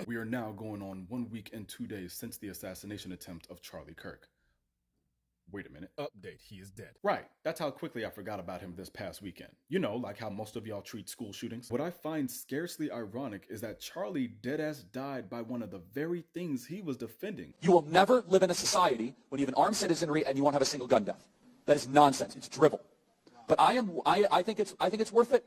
We are now going on 1 week and 2 days since the assassination attempt of Charlie Kirk. Wait a minute. Update, he is dead. Right, that's how quickly I forgot about him this past weekend. You know, like how most of y'all treat school shootings. What I find scarcely ironic is that Charlie deadass died by one of the very things he was defending. You will never live in a society when you have an armed citizenry and you won't have a single gun death. That is nonsense. It's drivel. But I think it's worth it.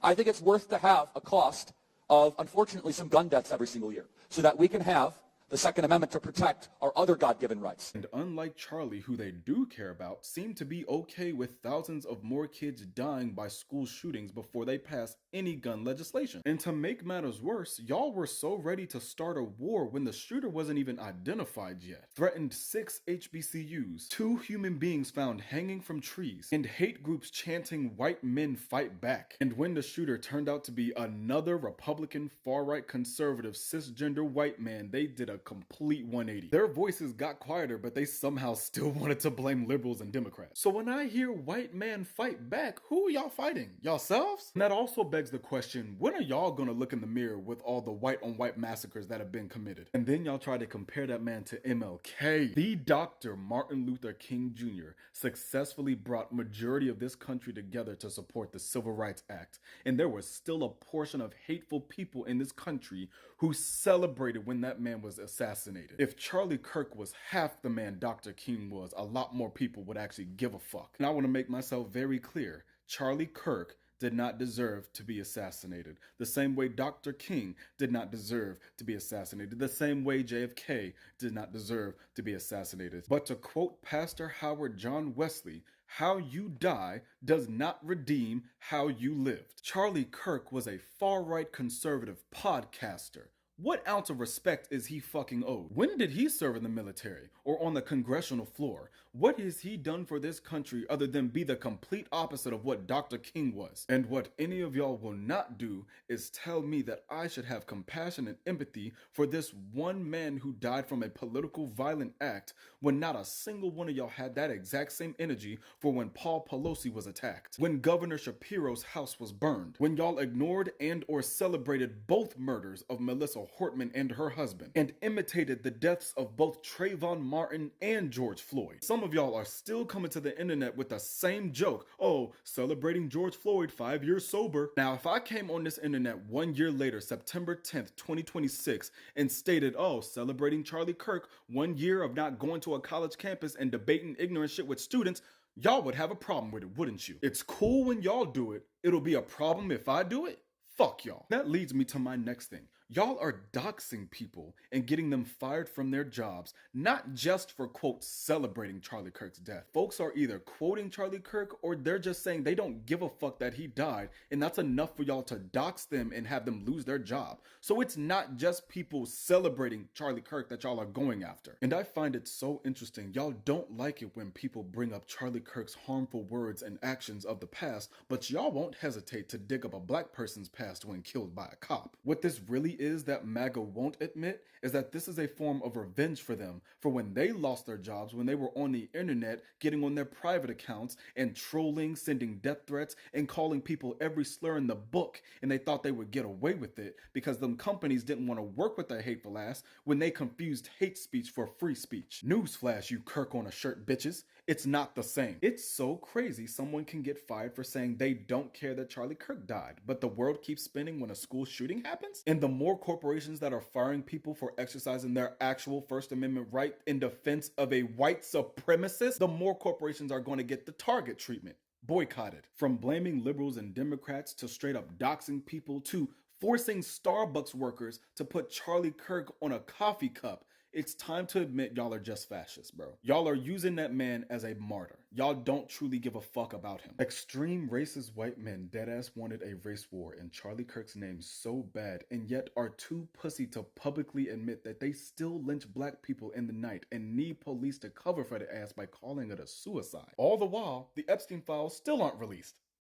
I think it's worth to have a cost of, unfortunately, some gun deaths every single year so that we can have the Second Amendment to protect our other God-given rights. And unlike Charlie, who they do care about, seem to be okay with thousands of more kids dying by school shootings before they pass any gun legislation. And to make matters worse, y'all were so ready to start a war when the shooter wasn't even identified yet. Threatened 6 HBCUs, 2 human beings found hanging from trees, and hate groups chanting "white men fight back." And when the shooter turned out to be another Republican, far-right conservative, cisgender white man, they did a complete 180. Their voices got quieter, but they somehow still wanted to blame liberals and Democrats. So when I hear white man fight back, who are y'all fighting? Yourselves? And that also begs the question, when are y'all gonna look in the mirror with all the white on white massacres that have been committed? And then y'all try to compare that man to MLK. The Dr. Martin Luther King Jr. successfully brought majority of this country together to support the Civil Rights Act. And there was still a portion of hateful people in this country who celebrated when that man was assassinated. If Charlie Kirk was half the man Dr. King was, a lot more people would actually give a fuck. And I want to make myself very clear, Charlie Kirk did not deserve to be assassinated. The same way Dr. King did not deserve to be assassinated. The same way JFK did not deserve to be assassinated. But to quote Pastor Howard-John Wesley, how you die does not redeem how you lived. Charlie Kirk was a far-right conservative podcaster. What ounce of respect is he fucking owed? When did he serve in the military or on the congressional floor? What has he done for this country other than be the complete opposite of what Dr. King was? And what any of y'all will not do is tell me that I should have compassion and empathy for this one man who died from a political violent act when not a single one of y'all had that exact same energy for when Paul Pelosi was attacked, when Governor Shapiro's house was burned, when y'all ignored and or celebrated both murders of Melissa Hortman and her husband, and imitated the deaths of both Trayvon Martin and George Floyd. Some of y'all are still coming to the internet with the same joke, oh, celebrating George Floyd 5 years sober. Now, if I came on this internet 1 year later, September 10th, 2026, and stated, oh, celebrating Charlie Kirk 1 year of not going to a college campus and debating ignorant shit with students, y'all would have a problem with it, wouldn't you? It's cool when y'all do it. It'll be a problem if I do it? Fuck y'all. That leads me to my next thing. Y'all are doxing people and getting them fired from their jobs, not just for, quote, celebrating Charlie Kirk's death. Folks are either quoting Charlie Kirk or they're just saying they don't give a fuck that he died, and that's enough for y'all to dox them and have them lose their job. So it's not just people celebrating Charlie Kirk that y'all are going after. And I find it so interesting. Y'all don't like it when people bring up Charlie Kirk's harmful words and actions of the past, but y'all won't hesitate to dig up a black person's past when killed by a cop. What this really is that MAGA won't admit is that this is a form of revenge for them for when they lost their jobs, when they were on the internet getting on their private accounts and trolling, sending death threats, and calling people every slur in the book, and they thought they would get away with it because them companies didn't want to work with their hateful ass when they confused hate speech for free speech. Newsflash, you Kirk on a shirt bitches. It's not the same. It's so crazy someone can get fired for saying they don't care that Charlie Kirk died, but the world keeps spinning when a school shooting happens? And the more corporations that are firing people for exercising their actual First Amendment right in defense of a white supremacist, the more corporations are going to get the target treatment. Boycotted. From blaming liberals and Democrats to straight up doxing people to forcing Starbucks workers to put Charlie Kirk on a coffee cup. It's time to admit y'all are just fascists, bro. Y'all are using that man as a martyr. Y'all don't truly give a fuck about him. Extreme racist white men deadass wanted a race war in Charlie Kirk's name so bad, and yet are too pussy to publicly admit that they still lynch black people in the night and need police to cover for their ass by calling it a suicide. All the while, the Epstein files still aren't released.